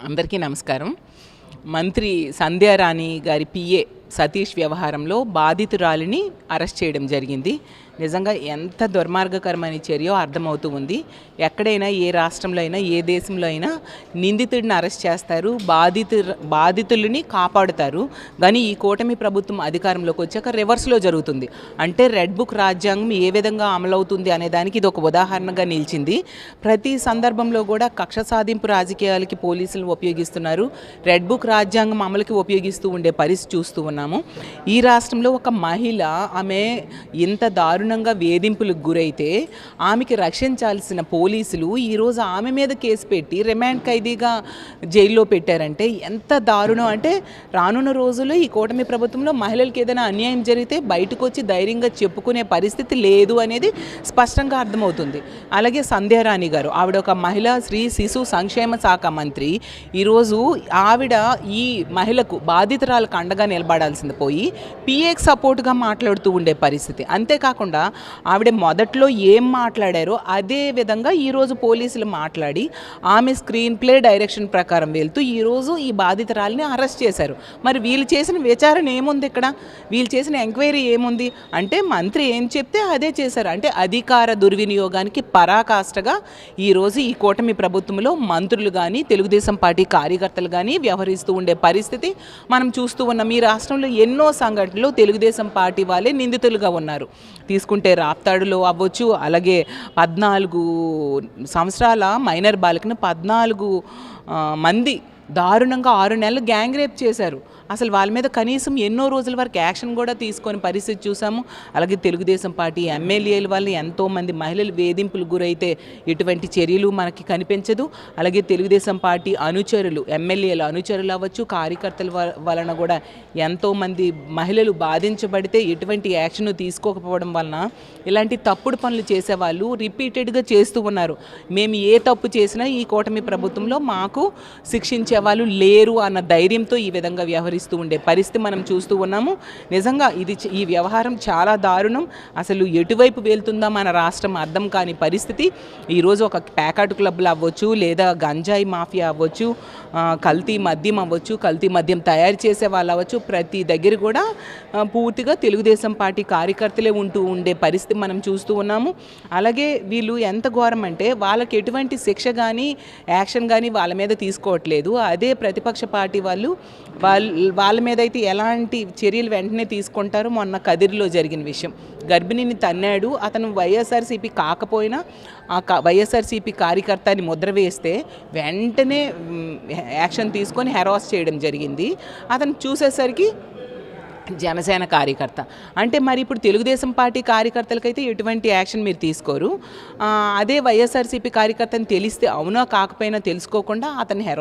అందరికీ నమస్కారం. మంత్రి సంధ్యారాణి గారి పిఏ సతీష్ వ్యవహారంలో బాధితురాలిని అరెస్ట్ చేయడం జరిగింది. నిజంగా ఎంత దుర్మార్గకరమైన చర్యో అర్థమవుతూ ఉంది. ఎక్కడైనా ఏ రాష్ట్రంలో అయినా ఏ దేశంలో అయినా నిందితుడిని అరెస్ట్ చేస్తారు, బాధితులని కాపాడుతారు. కానీ ఈ కూటమి ప్రభుత్వం అధికారంలోకి వచ్చాక రివర్స్లో జరుగుతుంది. అంటే రెడ్ బుక్ రాజ్యాంగం ఏ విధంగా అమలవుతుంది అనే దానికి ఇది ఒక ఉదాహరణగా నిలిచింది. ప్రతి సందర్భంలో కూడా కక్ష సాధింపు రాజకీయాలకి పోలీసులు ఉపయోగిస్తున్నారు. రెడ్ బుక్ రాజ్యాంగం అమలుకి ఉపయోగిస్తూ ఉండే పరిస్థితి చూస్తూ ఉన్నాము. ఈ రాష్ట్రంలో ఒక మహిళ ఆమె ఇంత దారుణంగా వేధింపులకు గురైతే ఆమెకి రక్షించాల్సిన పోలీసులు ఈరోజు ఆమె మీద కేసు పెట్టి రిమాండ్ ఖైదీగా జైల్లో పెట్టారంటే ఎంత దారుణం. అంటే రానున్న రోజుల్లో ఈ కూటమి ప్రభుత్వంలో మహిళలకు ఏదైనా అన్యాయం జరిగితే బయటకు వచ్చి ధైర్యంగా చెప్పుకునే పరిస్థితి లేదు అనేది స్పష్టంగా అర్థమవుతుంది. అలాగే సంధ్యారాణి గారు, ఆవిడ ఒక మహిళా స్త్రీ శిశు సంక్షేమ శాఖ మంత్రి. ఈరోజు ఆవిడ ఈ మహిళకు బాధితురాలకు అండగా నిలబడాల్సింది పోయి పిఏకి సపోర్ట్గా మాట్లాడుతూ ఉండే పరిస్థితి. అంతేకాకుండా ఆవిడ మొదట్లో ఏం మాట్లాడారో అదే విధంగా ఈరోజు పోలీసులు మాట్లాడి ఆమె స్క్రీన్ ప్లే డైరెక్షన్ ప్రకారం వెళ్తూ ఈరోజు ఈ బాధితురాలిని అరెస్ట్ చేశారు. మరి వీళ్ళు చేసిన విచారణ ఏముంది? ఇక్కడ వీళ్ళు చేసిన ఎంక్వైరీ ఏముంది? అంటే మంత్రి ఏం చెప్తే అదే చేశారు. అంటే అధికార దుర్వినియోగానికి పరాకాష్ఠగా ఈరోజు ఈ కూటమి ప్రభుత్వంలో మంత్రులు కానీ తెలుగుదేశం పార్టీ కార్యకర్తలు కానీ వ్యవహరిస్తూ ఉండే పరిస్థితి మనం చూస్తూ ఉన్నాం. ఈ రాష్ట్రంలో ఎన్నో సంఘటనలు తెలుగుదేశం పార్టీ వాళ్ళే నిందితులుగా ఉన్నారు. తీసుకుంటే రాప్తాడులో అవ్వచ్చు, అలాగే 14 సంవత్సరాల మైనర్ బాలికను 14 మంది దారుణంగా 6 నెలలు గ్యాంగ్ రేప్ చేశారు. అసలు వాళ్ళ మీద కనీసం ఎన్నో రోజుల వరకు యాక్షన్ కూడా తీసుకొని పరిస్థితి చూసాము. అలాగే తెలుగుదేశం పార్టీ ఎమ్మెల్యేల వల్ల ఎంతోమంది మహిళలు వేధింపులు గురైతే ఎటువంటి చర్యలు మనకి కనిపించదు. అలాగే తెలుగుదేశం పార్టీ అనుచరులు, ఎమ్మెల్యేల అనుచరులు అవ్వచ్చు, కార్యకర్తల వలన కూడా ఎంతోమంది మహిళలు బాధించబడితే ఎటువంటి యాక్షన్ తీసుకోకపోవడం వలన ఇలాంటి తప్పుడు పనులు చేసేవాళ్ళు రిపీటెడ్గా చేస్తూ ఉన్నారు. మేము ఏ తప్పు చేసినా ఈ కూటమి ప్రభుత్వంలో మాకు శిక్షించే వాళ్ళు లేరు అన్న ధైర్యంతో ఈ విధంగా వ్యవహరిస్తూ ఉండే పరిస్థితి మనం చూస్తూ ఉన్నాము. నిజంగా ఈ వ్యవహారం చాలా దారుణం. అసలు ఎటువైపు వెళ్తుందా మన రాష్ట్రం అర్థం కాని పరిస్థితి. ఈరోజు ఒక ప్యాకెట్ క్లబ్లు అవ్వచ్చు, లేదా గంజాయి మాఫియా అవ్వచ్చు, కల్తీ మద్యం అవ్వచ్చు, కల్తీ మద్యం తయారు చేసే వాళ్ళు అవ్వచ్చు, ప్రతి దగ్గర కూడా పూర్తిగా తెలుగుదేశం పార్టీ కార్యకర్తలే ఉండే పరిస్థితి మనం చూస్తూ ఉన్నాము. అలాగే వీళ్ళు ఎంత ఘోరం అంటే వాళ్ళకి ఎటువంటి శిక్ష కానీ యాక్షన్ కానీ వాళ్ళ మీద తీసుకోవట్లేదు. అదే ప్రతిపక్ష పార్టీ వాళ్ళ మీద అయితే ఎలాంటి చర్యలు వెంటనే తీసుకుంటారు. మొన్న కదిరిలో జరిగిన విషయం, గర్భిణిని తన్నాడు అతను, వైఎస్ఆర్సీపీ కాకపోయినా ఆ వైఎస్ఆర్సీపీ కార్యకర్త అని ముద్ర వేస్తే వెంటనే యాక్షన్ తీసుకొని హెరాస్ చేయడం జరిగింది. అతను చూసేసరికి జనసేన కార్యకర్త. అంటే మరి ఇప్పుడు తెలుగుదేశం పార్టీ కార్యకర్తలకైతే ఎటువంటి యాక్షన్ మీరు తీసుకోరు. అదే వైఎస్ఆర్సీపీ కార్యకర్త అని తెలిస్తే అవునా కాకపోయినా తెలుసుకోకుండా అతన్ని